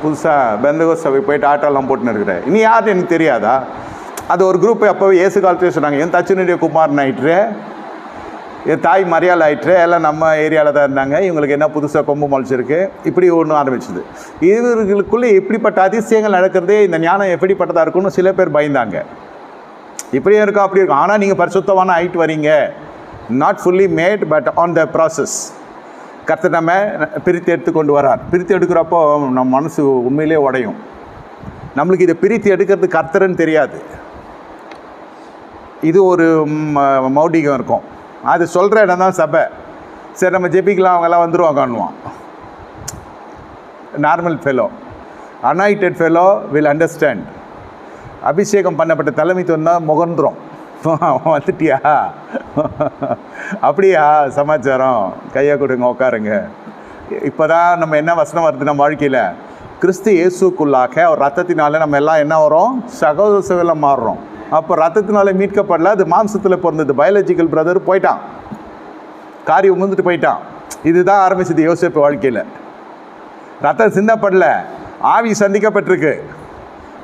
புதுசாக பெந்தகோஸ்து சபை போயிட்டு ஆட்டோலாம் போட்டுன்னு இருக்கிறேன். இனி யாருன்னு எனக்கு தெரியாதா? அது ஒரு குரூப் அப்போவே இயேசு காலத்தையே சொன்னாங்க, என் தச்சுனுடைய குமாரன் ஆயிட்டுரு, என் தாய் மரியாதை ஆயிட்டுரு, எல்லாம் நம்ம ஏரியாவில் தான் இருந்தாங்க, இவங்களுக்கு என்ன புதுசாக கொம்பு முளைச்சிருக்கு, இப்படி ஒன்று ஆரம்பிச்சுது. இவர்களுக்குள்ளே இப்படிப்பட்ட அதிசயங்கள் நடக்கிறதே இந்த ஞானம் எப்படிப்பட்டதாக இருக்குன்னு சில பேர் பயந்தாங்க. இப்படியும் இருக்கும் அப்படி இருக்கும். ஆனால் நீங்கள் பரிசுத்தமான ஆயிட்டு வரீங்க, not fully made but on the process. கர்த்தர் நம்ம பிரித்து எடுத்து கொண்டு வரார். பிரித்து எடுக்கிறப்போ நம்ம மனசு உண்மையிலே உடையும். நம்மளுக்கு இதை பிரித்து எடுக்கிறது கர்த்தர்ன்னு தெரியாது. இது ஒரு மௌடிகம் இருக்கும். அது சொல்கிற இடம் தான் சபை. சரி நம்ம ஜெபிக்கலாம், அவங்கெல்லாம் வந்துடுவாங்கன்னுவான். Normal fellow, anointed fellow will understand. அபிஷேகம் பண்ணப்பட்ட தலைமைத்துவம் தான் முகர்ந்துரும். வந்துட்டியா, அப்படியா சமாச்சாரம், கையை கொடுங்க, உட்காருங்க. இப்போ தான் நம்ம என்ன வசனம் வருது நம்ம வாழ்க்கையில், கிறிஸ்து இயேசுக்குள்ளாக ஒரு ரத்தத்தினால நம்ம எல்லாம் என்ன வரோம், சகோதர சகோதரம் மாறுறோம். அப்போ ரத்தத்தினால மீட்கப்படல, அது மாம்சத்தில் பிறந்தது. பயாலஜிக்கல் பிரதர் போயிட்டான், காரியம் உமுந்துட்டு போயிட்டான். இதுதான் ஆரம்பிச்சது யோசேப்பு வாழ்க்கையில். ரத்தம் சிந்தப்படல, ஆவி சந்திக்கப்பட்டிருக்கு.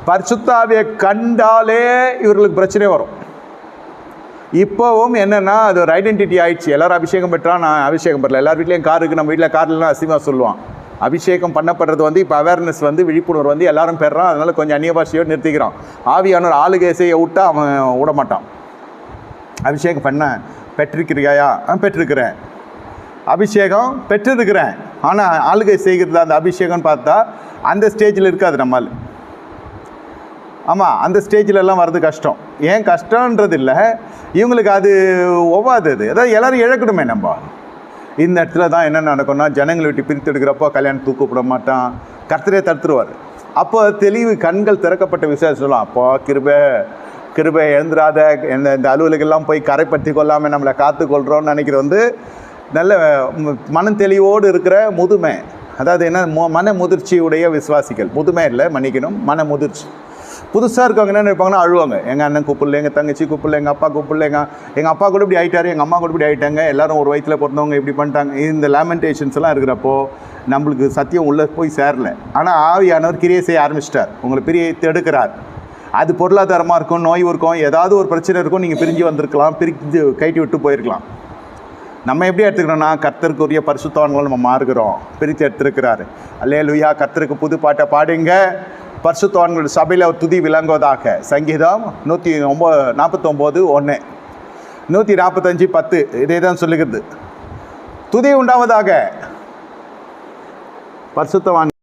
பரிசுத்த ஆவியை கண்டாலே இவர்களுக்கு பிரச்சனை வரும். இப்போவும் என்னென்னா அது ஒரு ஐடென்டிட்டி ஆயிடுச்சு. எல்லோரும் அபிஷேகம் பெற்றா நான் அபிஷேகம் பெறல. எல்லார் வீட்லேயும் கார் இருக்குது, நம்ம வீட்டில் கார்லாம் அசிங்கமாக சொல்லுவான். அபிஷேகம் பண்ணப்படுறது இப்போ அவேர்னஸ் விழிப்புணர்வு எல்லாரும் பெறான். அதனால் கொஞ்சம் அந்நிய பாஷையோடு நிறுத்திக்கிறான். ஆவியானவர் ஆளுகை செய்ய விட்டா அவன் விட மாட்டான். அபிஷேகம் பண்ண பெற்றிருக்கிறியா? பெற்றிருக்கிறேன். அபிஷேகம் பெற்றிருக்கிறேன். ஆனால் ஆளுகை செய்கிறது அந்த அபிஷேகம்னு பார்த்தா அந்த ஸ்டேஜில் இருக்காது நம்மால். ஆமாம், அந்த ஸ்டேஜிலெல்லாம் வர்றது கஷ்டம். ஏன் கஷ்டன்றது இல்லை, இவங்களுக்கு அது ஒவ்வாது. அது அதாவது எல்லோரும் இழக்கணுமே. நம்ம இந்த இடத்துல தான் என்ன நடக்கும்னா, ஜனங்களை விட்டு பிரித்து எடுக்கிறப்போ கல்யாணம் தூக்கப்பட மாட்டான், கர்த்தரே தடுத்துருவார். அப்போ தெளிவு கண்கள் திறக்கப்பட்ட விஷயம் சொல்லலாம். அப்போ கிருபை எழுந்துராத இந்த அலுவலகெல்லாம் போய் கரைப்படுத்தி கொள்ளாமல் நம்மளை காத்துக்கொள்கிறோன்னு நினைக்கிறது நல்ல மன தெளிவோடு இருக்கிற முதுமை. அதாவது என்ன, மன முதிர்ச்சியுடைய விசுவாசிகள். முதுமை இல்லை, மன்னிக்கணும், மன முதிர்ச்சி. புதுசாக இருக்கவங்க என்ன நினைப்பாங்கன்னா, அழுவாங்க. எங்கள் அண்ணன் கூப்பிடல, எங்கள் தங்கச்சி கூப்பிடல, எங்கள் அப்பா கூப்பிடல, எங்கள் அப்பா கூட இப்படி ஆகிட்டாரு, எங்கள் அம்மா கூட இப்படி ஆகிட்டாங்க, எல்லோரும் ஒரு வயிற்றில் பிறந்தவங்க இப்படி பண்ணிட்டாங்க. இந்த லேமெண்டேஷன்ஸ்லாம் இருக்கிறப்போ நம்மளுக்கு சத்தியம் உள்ளே போய் சேரல. ஆனால் ஆவியானவர் கிரியை செய்ய ஆரம்பிச்சிட்டார், உங்களை பிரித்து எடுக்கிறார். அது பொருளாதாரமாக இருக்கும், நோய் இருக்கும், ஏதாவது ஒரு பிரச்சனை இருக்கும், நீங்கள் பிரிஞ்சு வந்திருக்கலாம், பிரிஞ்சு கைட்டி விட்டு போயிருக்கலாம். நம்ம எப்படி எடுத்துக்கிறோன்னா, கர்த்தருக்குரிய பரிசுத்தவான்கள் நம்ம மாறுகிறோம், பிரித்து எடுத்துருக்கிறாரு. அல்லேலூயா, கர்த்தருக்கு புது பாட்டை பாடுங்க, பரிசுத்தவான்கள் சபையில் ஒரு துதி விளங்குவதாக. சங்கீதம் 149:1, 145:10 இதே தான் சொல்லுகிறது. துதி உண்டாவதாக. பரிசுத்தவான்